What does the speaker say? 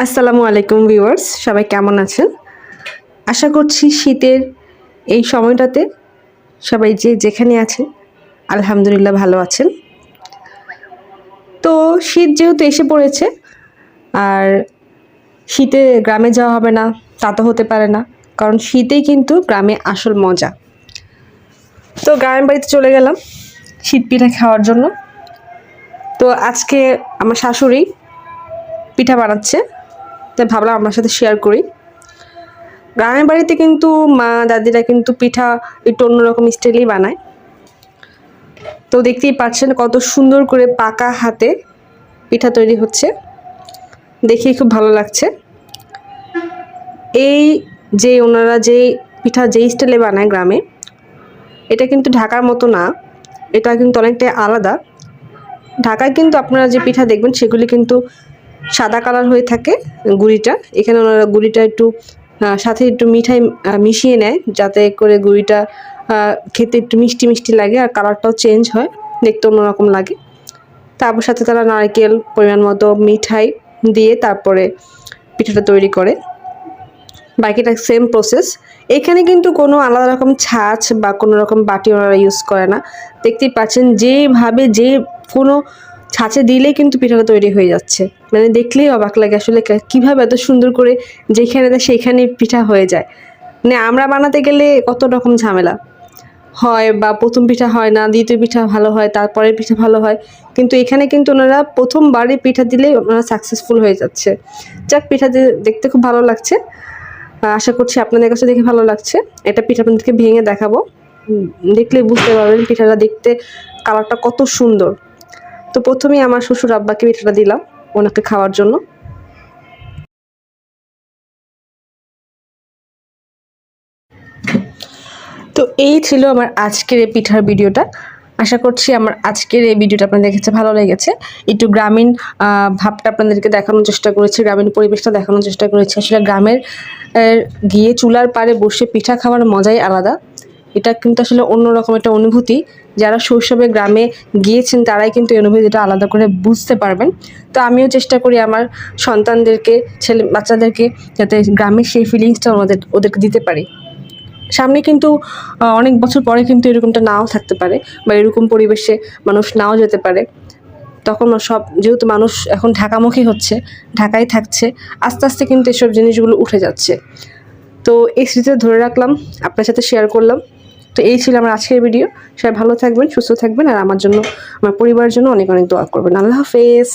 আসসালামু আলাইকুম ভিউয়ার্স, সবাই কেমন আছেন? আশা করছি শীতের এই সময়টাতে সবাই যে যেখানে আছেন আলহামদুলিল্লাহ ভালো আছেন। তো শীত যেহেতু এসে পড়েছে, আর শীতে গ্রামে যাওয়া হবে না তা তো হতে পারে না, কারণ শীতেই কিন্তু গ্রামে আসল মজা। তো গ্রামের বাড়িতে চলে গেলাম শীত পিঠা খাওয়ার জন্য। তো আজকে আমার শাশুড়ি পিঠা বানাচ্ছে, তাই ভাবলাম আপনার সাথে শেয়ার করি। গ্রামের বাড়িতে কিন্তু মা দাদিরা কিন্তু পিঠা একটু অন্যরকম স্টাইলেই বানায়। তো দেখতেই পাচ্ছেন কত সুন্দর করে পাকা হাতে পিঠা তৈরি হচ্ছে, দেখেই খুব ভালো লাগছে। এই যে ওনারা যে পিঠা যেই স্টাইলে বানায় গ্রামে, এটা কিন্তু ঢাকার মতো না, এটা কিন্তু অনেকটাই আলাদা। ঢাকায় কিন্তু আপনারা যে পিঠা দেখবেন সেগুলি কিন্তু সাদা কালার হয়ে থাকে গুঁড়িটা। এখানে ওনারা গুঁড়িটা একটু সাথে একটু মিঠাই মিশিয়ে নেয়, যাতে করে গুঁড়িটা খেতে একটু মিষ্টি মিষ্টি লাগে আর কালারটাও চেঞ্জ হয়, দেখতে অন্যরকম লাগে। তারপর সাথে তারা নারকেল পরিমাণ মতো মিঠাই দিয়ে তারপরে পিঠাটা তৈরি করে। বাকিটা সেম প্রসেস। এখানে কিন্তু কোনো আলাদা রকম ছাঁচ বা কোনো রকম বাটি ওনারা ইউজ করে না। দেখতেই পাচ্ছেন যেভাবে যে কোনো ছাঁচে দিলেই কিন্তু পিঠাটা তৈরি হয়ে যাচ্ছে, মানে দেখলেই অবাক লাগে আসলে কীভাবে এত সুন্দর করে যেখানে দেয় সেইখানে পিঠা হয়ে যায়। মানে আমরা বানাতে গেলে কত রকম ঝামেলা হয়, বা প্রথম পিঠা হয় না, দ্বিতীয় পিঠা ভালো হয়, তারপরের পিঠা ভালো হয়, কিন্তু এখানে কিন্তু ওনারা প্রথমবারই পিঠা দিলেই ওনারা সাকসেসফুল হয়ে যাচ্ছে। যাক, পিঠা দেখতে খুব ভালো লাগছে। আশা করছি আপনাদের কাছে দেখে ভালো লাগছে। এটা পিঠা আপনাদেরকে ভেঙে দেখাবো, দেখলে বুঝতে পারবেন পিঠাটা দেখতে কালারটা কত সুন্দর। তো প্রথমেই আমার শ্বশুর আব্বাকে পিঠাটা দিলাম ওনাকে খাওয়ার জন্য। তো এই ছিল আমার আজকের এই পিঠার ভিডিওটা। আশা করছি আমার আজকের এই ভিডিওটা আপনাদের কাছে ভালো লেগেছে। একটু গ্রামীণ ভাবটা আপনাদেরকে দেখানোর চেষ্টা করেছি, গ্রামীণ পরিবেশটা দেখানোর চেষ্টা করেছি। আসলে গ্রামের গিয়ে চুলার পাড়ে বসে পিঠা খাওয়ার মজাই আলাদা। এটা কিন্তু আসলে অন্যরকম একটা অনুভূতি। যারা শৈশবে গ্রামে গিয়েছেন তারাই কিন্তু এই অনুভূতিটা আলাদা করে বুঝতে পারবেন। তো আমিও চেষ্টা করি আমার সন্তানদেরকে, ছেলে বাচ্চাদেরকে, যাতে গ্রামের সেই ফিলিংসটা ওদেরকে দিতে পারি। সামনে কিন্তু অনেক বছর পরে কিন্তু এরকমটা নাও থাকতে পারে, বা এরকম পরিবেশে মানুষ নাও যেতে পারে। তখন সব যেহেতু মানুষ এখন ঢাকামুখী হচ্ছে, ঢাকায় থাকছে, আস্তে আস্তে কিন্তু এসব জিনিসগুলো উঠে যাচ্ছে। তো এই স্মৃতিটা ধরে রাখলাম, আপনার সাথে শেয়ার করলাম। তো এই ছিল আমার আজকের ভিডিও। সবাই ভালো থাকবেন, সুস্থ থাকবেন, আর আমার জন্য, আমার পরিবারের জন্য অনেক অনেক দোয়া করবেন। আল্লাহ হাফেজ।